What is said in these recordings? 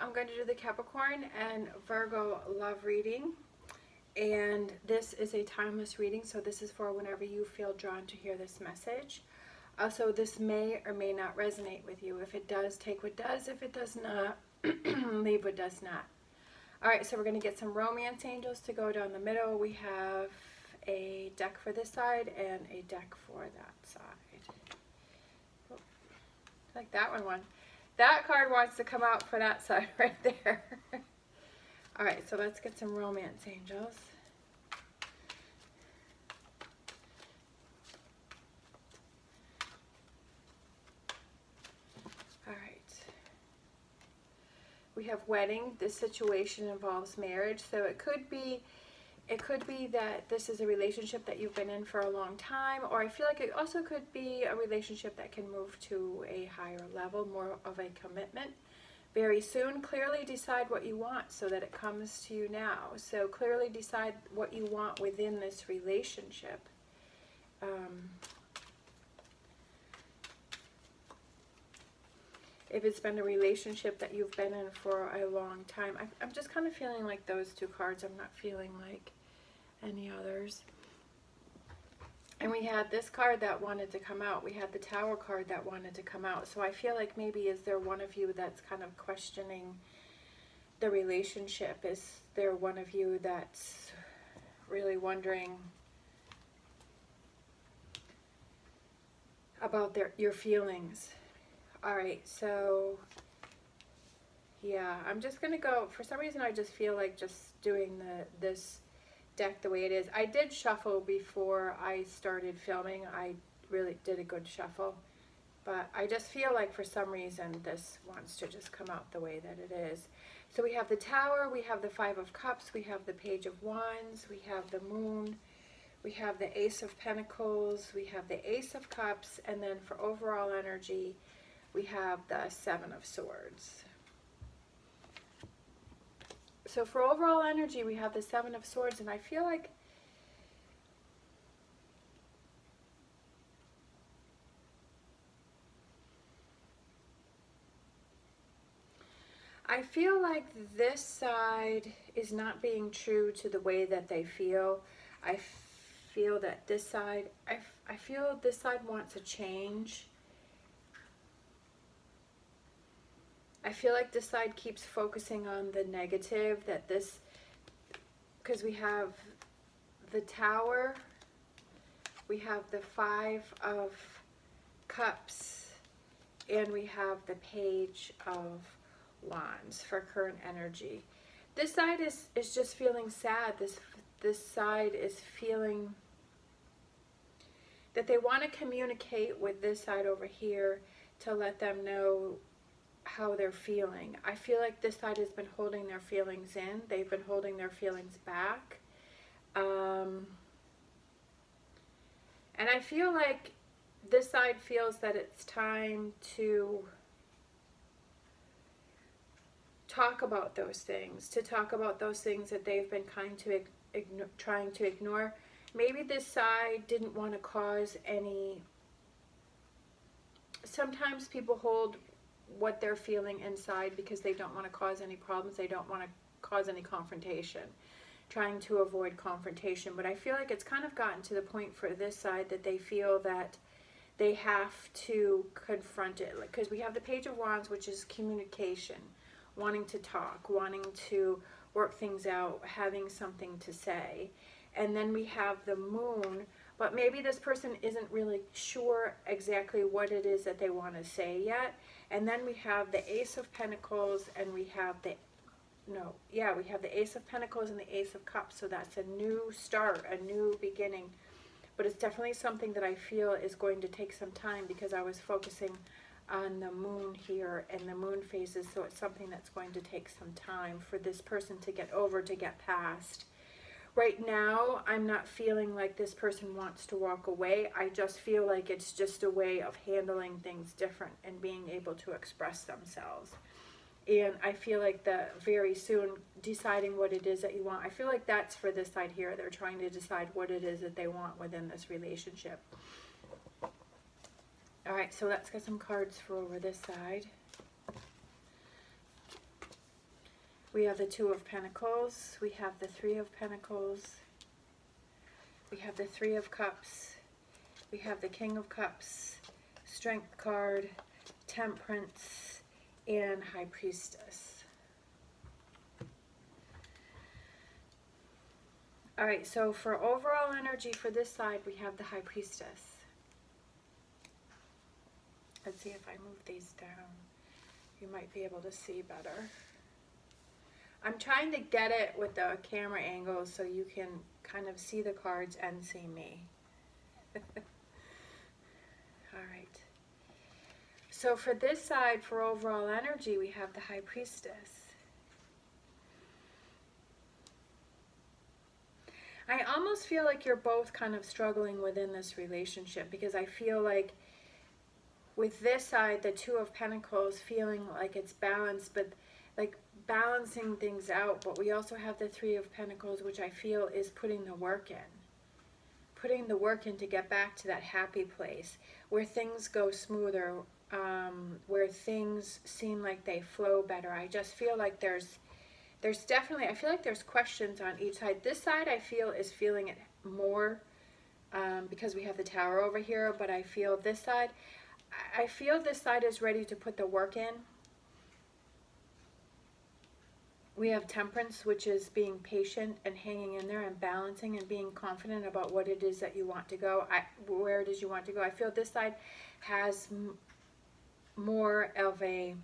I'm going to do the Capricorn and Virgo love reading. And this is a timeless reading, so this is for whenever you feel drawn to hear this message. Also, this may or may not resonate with you. If it does, take what does. If it does not, leave what does not. All right, so we're going to get some romance angels to go down the middle. We have a deck for this side and a deck for that side. Oh, I like that one. That card wants to come out for that side right there. All right, so let's get some romance angels. All right. We have wedding. This situation involves marriage, so it could be that this is a relationship that you've been in for a long time, or I feel like it also could be a relationship that can move to a higher level, more of a commitment very soon. Clearly decide what you want so that it comes to you now. So clearly decide what you want within this relationship. If it's been a relationship that you've been in for a long time, I'm just kind of feeling like those two cards. I'm not feeling like any others. And we had this card that wanted to come out. We had the Tower card that wanted to come out. So I feel like maybe is there one of you that's kind of questioning the relationship? Is there one of you that's really wondering about your feelings? All right, so yeah, I'm just going to go, for some reason I just feel like just doing this deck the way it is. I did shuffle before I started filming. I really did a good shuffle, but I just feel like for some reason this wants to just come out the way that it is. So we have the Tower, we have the Five of Cups, we have the Page of Wands, we have the Moon, we have the Ace of Pentacles, we have the Ace of Cups, and then for overall energy we have the Seven of Swords. So for overall energy, we have the Seven of Swords, and I feel like this side is not being true to the way that they feel. I feel that this side, I feel this side wants a change. I feel like this side keeps focusing on the negative, that this, because we have the Tower, we have the Five of Cups, and we have the Page of Wands for current energy. This side is just feeling sad. This side is feeling that they want to communicate with this side over here to let them know how they're feeling. I feel like this side has been holding their feelings in. They've been holding their feelings back. And I feel like this side feels that it's time to talk about those things, that they've been trying to ignore. Maybe this side didn't want to cause any. Sometimes people hold what they're feeling inside because they don't want to cause any problems. They don't want to cause any confrontation, trying to avoid confrontation. But I feel like it's kind of gotten to the point for this side that they feel that they have to confront it, because we have the Page of Wands, which is communication, wanting to talk, wanting to work things out, having something to say. And then we have the Moon, but maybe this person isn't really sure exactly what it is that they want to say yet. And then we have the Ace of Pentacles, and we have the Ace of Pentacles and the Ace of Cups. So that's a new start, a new beginning. But it's definitely something that I feel is going to take some time, because I was focusing on the Moon here and the Moon phases. So it's something that's going to take some time for this person to get over, to get past. Right now, I'm not feeling like this person wants to walk away. I just feel like it's just a way of handling things different and being able to express themselves. And I feel like very soon, deciding what it is that you want. I feel like that's for this side here. They're trying to decide what it is that they want within this relationship. All right, so let's get some cards for over this side. We have the Two of Pentacles. We have the Three of Pentacles. We have the Three of Cups. We have the King of Cups, Strength card, Temperance, and High Priestess. All right, so for overall energy for this side, we have the High Priestess. Let's see if I move these down. You might be able to see better. I'm trying to get it with the camera angle so you can kind of see the cards and see me. All right. So for this side, for overall energy, we have the High Priestess. I almost feel like you're both kind of struggling within this relationship, because I feel like with this side, the Two of Pentacles, feeling like it's balanced, but like balancing things out. But we also have the Three of Pentacles, which I feel is putting the work in. Putting the work in to get back to that happy place where things go smoother, where things seem like they flow better. I just feel like there's definitely, I feel like there's questions on each side. This side I feel is feeling it more because we have the Tower over here, but I feel this side is ready to put the work in. We have Temperance, which is being patient and hanging in there and balancing and being confident about what it is that you want to go, where it is you want to go. I feel this side has more of a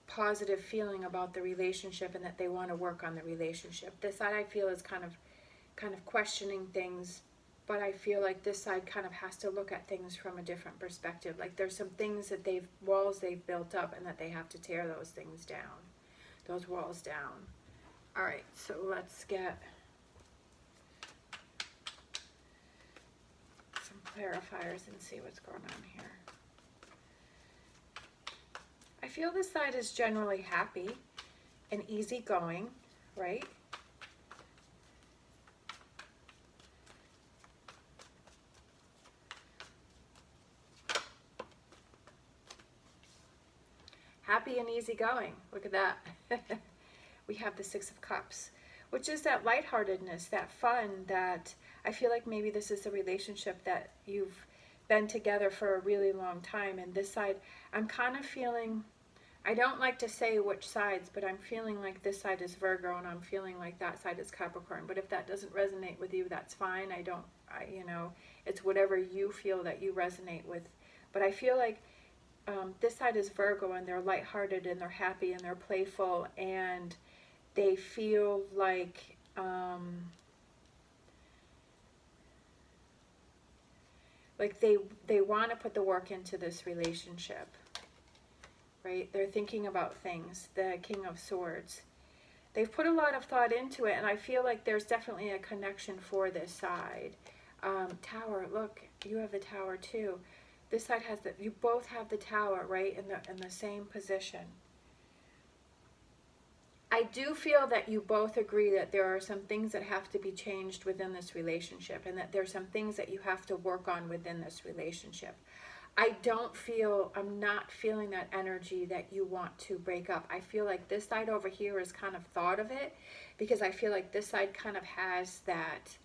positive feeling about the relationship and that they want to work on the relationship. This side I feel is kind of questioning things, but I feel like this side kind of has to look at things from a different perspective. Like there's some things that walls they've built up, and that they have to tear those things down, those walls down. All right, so let's get some clarifiers and see what's going on here. I feel this side is generally happy and easygoing, right? Happy and easygoing. Look at that. We have the Six of Cups, which is that lightheartedness, that fun, that I feel like maybe this is a relationship that you've been together for a really long time. And this side, I'm kind of feeling, I don't like to say which sides, but I'm feeling like this side is Virgo and I'm feeling like that side is Capricorn. But if that doesn't resonate with you, that's fine. It's whatever you feel that you resonate with. But I feel like this side is Virgo, and they're lighthearted and they're happy and they're playful, and they feel like they want to put the work into this relationship, right? They're thinking about things. The King of Swords. They've put a lot of thought into it, and I feel like there's definitely a connection for this side. Tower, look, you have the Tower too. This side has you both have the Tower, right, in the same position. I do feel that you both agree that there are some things that have to be changed within this relationship, and that there's some things that you have to work on within this relationship. I'm not feeling that energy that you want to break up. I feel like this side over here has kind of thought of it, because I feel like this side kind of has that.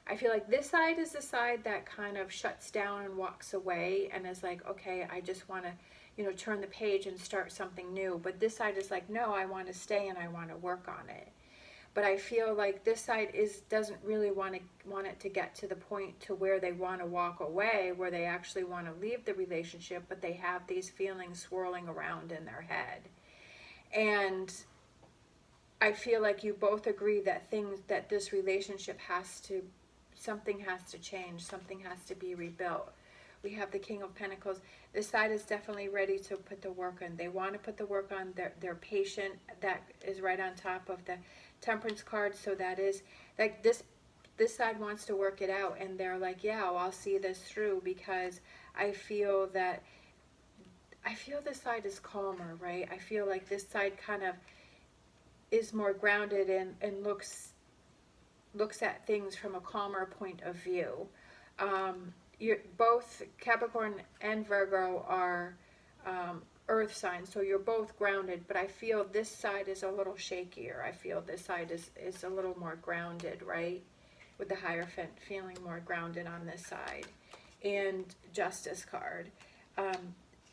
I feel like this side is the side that kind of shuts down and walks away and is like, okay, I just want to, turn the page and start something new. But this side is like, no, I want to stay and I want to work on it. But I feel like this side doesn't really want it to get to the point to where they want to walk away, where they actually want to leave the relationship, but they have these feelings swirling around in their head. And I feel like you both agree that this relationship something has to change, something has to be rebuilt. We have the King of Pentacles. This side is definitely ready to put the work on. They want to put the work on. They're patient. That is right on top of the Temperance card. So that is like this side wants to work it out, and they're like, yeah, well, I'll see this through, because I feel this side is calmer, right? I feel like this side kind of is more grounded and looks at things from a calmer point of view. Both Capricorn and Virgo are earth sign, so you're both grounded, but I feel this side is a little shakier. I feel this side is a little more grounded, right? With the Hierophant, feeling more grounded on this side. And Justice card.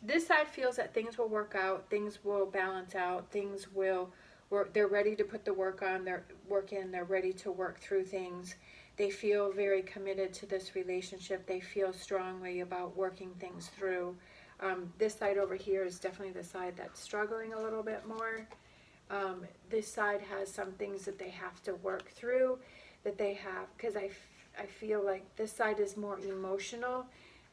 This side feels that things will work out, things will balance out, things will work. They're ready to put the work on, they're ready to work through things. They feel very committed to this relationship. They feel strongly about working things through. This side over here is definitely the side that's struggling a little bit more. This side has some things that they have to work through, that they have, because I feel like this side is more emotional.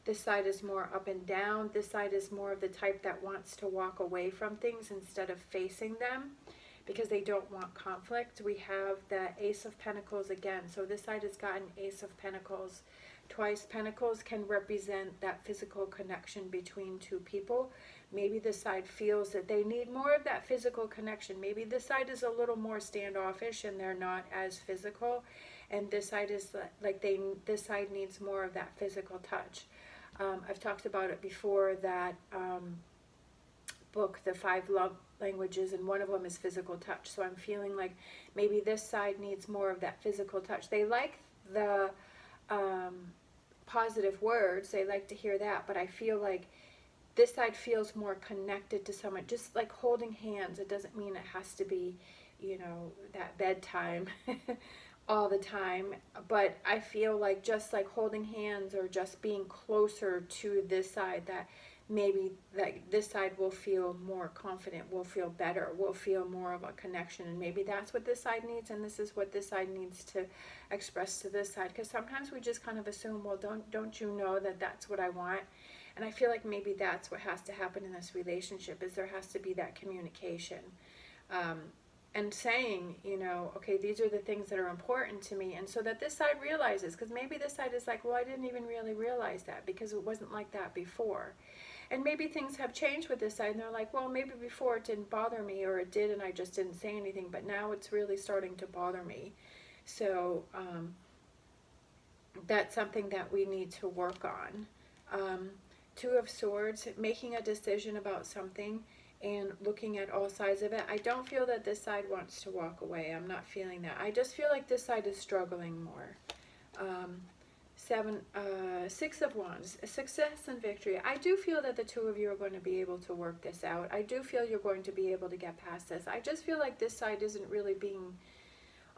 This side is more up and down. This side is more of the type that wants to walk away from things instead of facing them, because they don't want conflict. We have the Ace of Pentacles again. So this side has got an Ace of Pentacles twice. Pentacles can represent that physical connection between two people. Maybe this side feels that they need more of that physical connection. Maybe this side is a little more standoffish and they're not as physical. And this side is like this side needs more of that physical touch. I've talked about it before, that book, The 5 Love Languages, and one of them is physical touch. So I'm feeling like maybe this side needs more of that physical touch. They like the positive words, they like to hear that, but I feel like this side feels more connected to someone, just like holding hands. It doesn't mean it has to be, you know, that bedtime all the time, but I feel like just like holding hands or just being closer to this side, that maybe like this side will feel more confident, will feel better, will feel more of a connection, and maybe that's what this side needs, and this is what this side needs to express to this side. Because sometimes we just kind of assume, well, don't you know that that's what I want? And I feel like maybe that's what has to happen in this relationship, is there has to be that communication, and saying, you know, okay, these are the things that are important to me, and so that this side realizes, because maybe this side is like, well, I didn't even really realize that because it wasn't like that before. And maybe things have changed with this side, and they're like, well, maybe before it didn't bother me, or it did and I just didn't say anything, but now it's really starting to bother me. So that's something that we need to work on. Two of Swords, making a decision about something and looking at all sides of it. I don't feel that this side wants to walk away. I'm not feeling that. I just feel like this side is struggling more. Six of Wands, success and victory. I do feel that the two of you are going to be able to work this out. I do feel you're going to be able to get past this. I just feel like this side isn't really being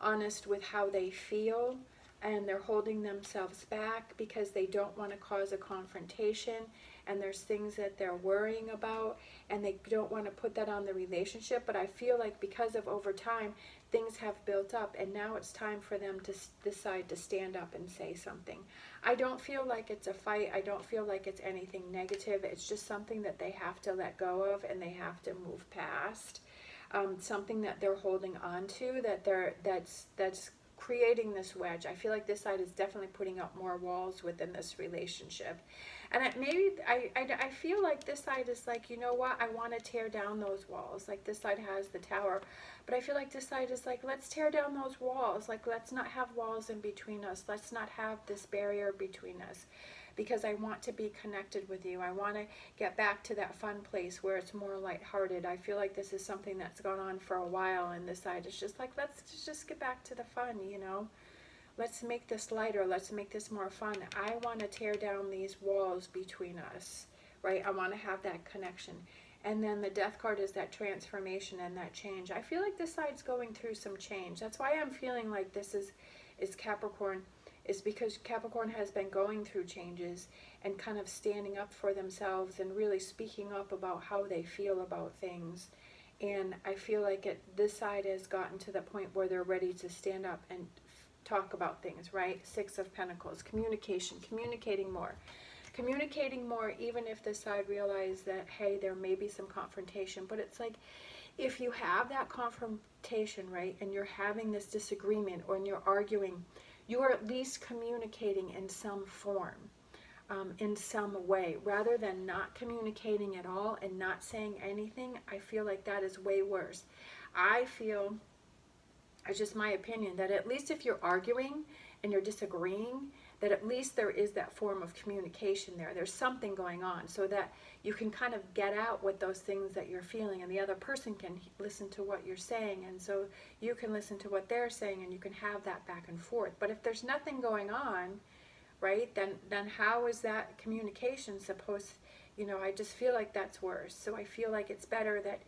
honest with how they feel, and they're holding themselves back because they don't want to cause a confrontation, and there's things that they're worrying about, and they don't want to put that on the relationship. But I feel like because of over time, things have built up, and now it's time for them to decide to stand up and say something. I don't feel like it's a fight. I don't feel like it's anything negative. It's just something that they have to let go of, and they have to move past. Something that they're holding on to, that's creating this wedge. I feel like this side is definitely putting up more walls within this relationship. And I feel like this side is like, you know what, I want to tear down those walls. Like this side has the Tower, but I feel like this side is like, let's tear down those walls. Like, let's not have walls in between us. Let's not have this barrier between us, because I want to be connected with you. I want to get back to that fun place where it's more lighthearted. I feel like this is something that's gone on for a while, and this side is just like, let's just get back to the fun, you know? Let's make this lighter. Let's make this more fun. I want to tear down these walls between us, right? I want to have that connection. And then the Death card is that transformation and that change. I feel like this side's going through some change. That's why I'm feeling like this is Capricorn, is because Capricorn has been going through changes and kind of standing up for themselves and really speaking up about how they feel about things. And I feel like this side has gotten to the point where they're ready to stand up and talk about things, right? Six of Pentacles, communication, communicating more, even if this side realizes that, hey, there may be some confrontation. But it's like, if you have that confrontation, right, and you're having this disagreement, or you're arguing, you are at least communicating in some form, in some way, rather than not communicating at all and not saying anything. I feel like that is way worse. I feel, it's just my opinion, that at least if you're arguing and you're disagreeing, that at least there is that form of communication there. There's something going on, so that you can kind of get out what those things that you're feeling, and the other person can listen to what you're saying, and so you can listen to what they're saying, and you can have that back and forth. But if there's nothing going on, right, then how is that communication supposed, I just feel like that's worse. So I feel like it's better that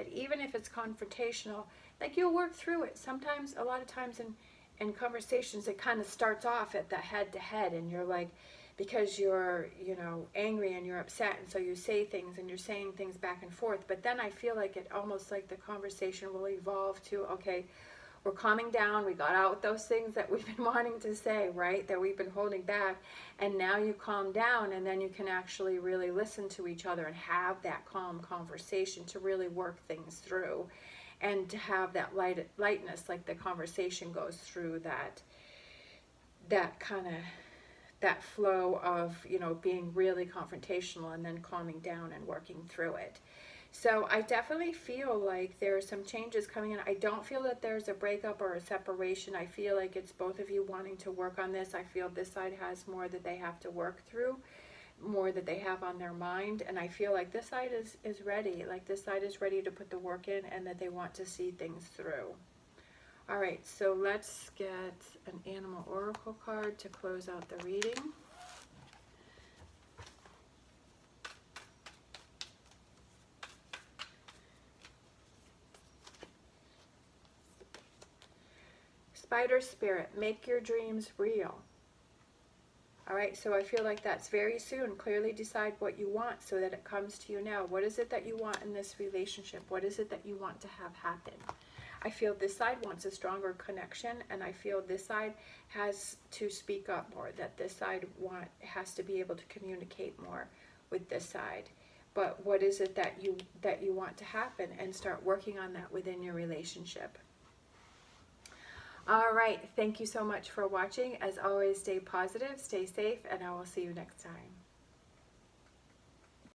even if it's confrontational, like, you'll work through it. Sometimes, a lot of times in conversations, it kind of starts off at the head to head, and you're like, because you're, angry and you're upset, and so you say things and you're saying things back and forth. But then I feel like it almost like the conversation will evolve to, okay, we're calming down, we got out those things that we've been wanting to say, right, that we've been holding back, and now you calm down, and then you can actually really listen to each other and have that calm conversation to really work things through, and to have that lightness, like the conversation goes through that kind of, that flow of, being really confrontational and then calming down and working through it. So I definitely feel like there are some changes coming in. I don't feel that there's a breakup or a separation. I feel like it's both of you wanting to work on this. I feel this side has more that they have to work through, more that they have on their mind. And I feel like this side is ready. Like, this side is ready to put the work in, and that they want to see things through. All right, so let's get an animal oracle card to close out the reading. Spider Spirit, make your dreams real. All right, so I feel like that's very soon. Clearly decide what you want so that it comes to you now. What is it that you want in this relationship? What is it that you want to have happen? I feel this side wants a stronger connection, and I feel this side has to speak up more, that this side has to be able to communicate more with this side. But what is it that you want to happen, and start working on that within your relationship. All right, thank you so much for watching. As always, stay positive, stay safe, and I will see you next time.